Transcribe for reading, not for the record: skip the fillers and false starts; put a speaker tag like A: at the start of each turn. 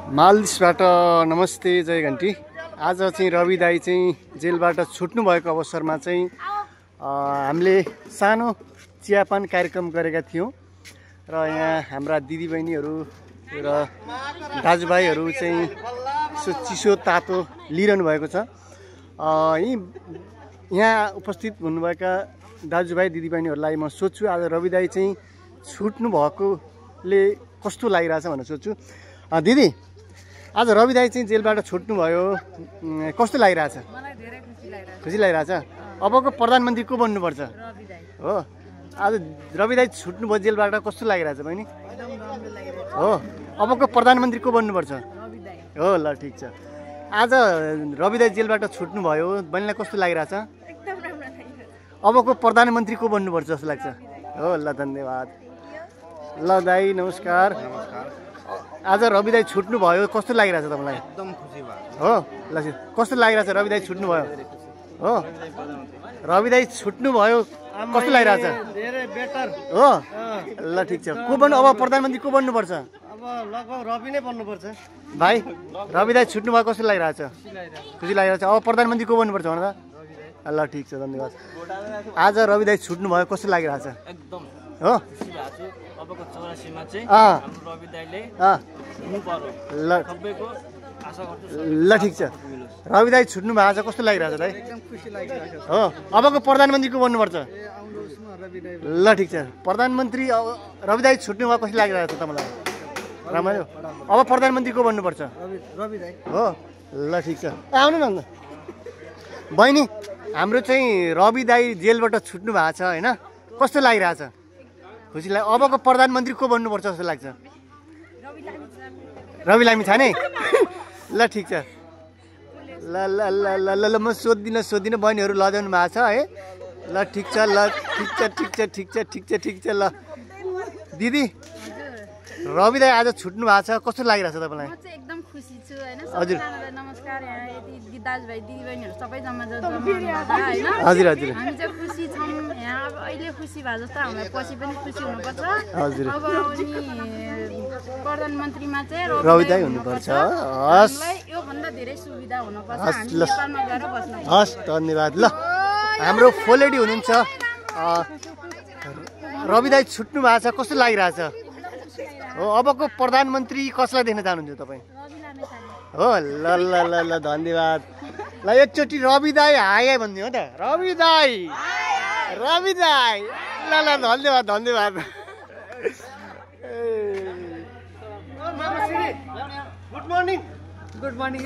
A: मालदिसबाट नमस्ते जय घन्टी। आज चाहिँ रवि दाई चाहिँ जेलबाट छुट्नु भएको अवसरमा चाहिँ हामीले सानो चियापान कार्यक्रम गरेका थियौँ र यहाँ हाम्रा दिदीबहिनीहरू र दाजुभाइहरू चाहिँ चिसो तातो लिइरहनु भएको छ। यहाँ उपस्थित हुनुभएका दाजुभाइ दिदीबहिनीहरूलाई म सोध्छु आज रवि दाई चाहिँ छुट्नु भएकोले कस्तो लागिरहेछ भनेर सोध्छु। दिदी, आज रवि दाई चाहिँ जेलबाट छुट्नुभयो, कस्तो लागिरहेछ?
B: मलाई धेरै खुसी लागिरहेछ।
A: खुसी लागिरहेछ। अबको प्रधानमन्त्री को बन्नुपर्छ?
B: रवि दाई
A: हो। आज रवि दाई छुट्नुभयो जेलबाट, कस्तो लागिरहेछ बहिनी?
B: एकदम राम्रो लागिरहेछ।
A: हो। अबको प्रधानमन्त्री को बन्नुपर्छ?
B: रवि दाई।
A: हो, ल ठिक छ। आज रवि दाई जेलबाट छुट्नुभयो, बहिनीलाई कस्तो लागिरहेछ?
B: एकदम राम्रो लागिरहेछ।
A: अबको प्रधानमन्त्री को बन्नुपर्छ जस्तो लाग्छ? हो, ल धन्यवाद। ल दाई नमस्कार। आज रवि दाई छुट्नुभयो, कस्तो लागिरहेछ तपाईँलाई?
C: एकदम खुसी भयो।
A: हो, ल कस्तो लागिरहेछ रवि दाई छुट्नुभयो? हो, रवि दाई छुट्नुभयो, कस्तो लागिरहेछ?
C: धेरै बेटर
A: हो, ल ठिक छ। को बन्नु, अब प्रधानमन्त्री को बन्नुपर्छ?
C: अब लगभग रवि नै बन्नुपर्छ।
A: भाइ, रवि दाई छुट्नुभयो, कस्तो लागिरहेछ? खुसी लागिरहेछ। अब प्रधानमन्त्री को बन्नुपर्छ भन त? ल ठिक छ, धन्यवाद। आज रवि दाई छुट्नुभयो, कस्तो लागिरहेछ?
C: एकदम
A: हो,
C: खुसी भएको छु। अबको 84 मा चाहिँ
A: हाम्रो
C: रवि दाइले
A: ल
C: सबैको आशा गर्छु।
A: ल ठिक छ। रवि दाई छुट्नु भएको छ, कस्तो लागिरहेछ दाइ?
C: एकदम खुसी लागिरहेको छ।
A: हो, अबको प्रधानमन्त्री को बन्नुपर्छ?
C: आउनुहोस् न रवि दाइ।
A: ल ठिक छ। प्रधानमन्त्री रवि दाई छुट्नु भयो, कस्तो लागिरहेछ तपाईँलाई? रमाइलो। अब प्रधानमन्त्री को बन्नुपर्छ?
C: रवि दाइ।
A: हो, ल ठिक छ। आउनु न बहिनी, हाम्रो चाहिँ रवि दाई जेलबाट छुट्नु भएको छ होइन, कस्तो लागिरहेछ? खुसी लाग्यो। अबको प्रधानमन्त्री को बन्नुपर्छ जस्तो लाग्छ? रवि लामी छाने। ल ठिक छ। ल ल ल ल ल म सोध्दिनँ बहिनीहरू लजाउनु भएको छ है। ल ठिक छ, ल ठिक छ ठिक छ ठिक छ ठिक छ ठिक छ। ल दिदी, रवि दाई आज छुट्नु भएको छ, कस्तो लागिरहेछ तपाईँलाई?
B: म चाहिँ एकदम खुसी छु हैन।
A: हजुर।
B: सबैजनालाई नमस्कार। यहाँ यति दाजुभाइ दिदीबहिनीहरू सबै जम्मा हुनुहुन्छ हैन।
A: हजुर हजुर
B: हामी चाहिँ खुसी छौँ। यहाँ अब अहिले खुसी भए जस्तो हामीलाई पछि पनि खुसी हुनुपर्छ।
A: हजुर।
B: अब आउने प्रधानमन्त्रीमा चाहिँ
A: रवि दाई हुनुपर्छ। हस्,
B: हामीलाई योभन्दा धेरै सुविधा हुनुपर्छ।
A: हस्,
B: हामी
A: ल।
B: नेपालमा गएर बस्नु।
A: हस्, धन्यवाद। ल हाम्रो फोलेडी हुनुहुन्छ, रवि दाई छुट्नु भएको छ, कस्तो लागिरहेछ? हो, अबको प्रधानमन्त्री कसलाई देख्न चाहनुहुन्छ तपाईँ? हो, ल ल ल ल धन्यवाद। ल एकचोटि रवि दाई हाय भनिदिनु हो त। रवि दाई, रवि दाई, ल ल धन्यवाद धन्यवाद।
C: Good morning.
B: Good morning.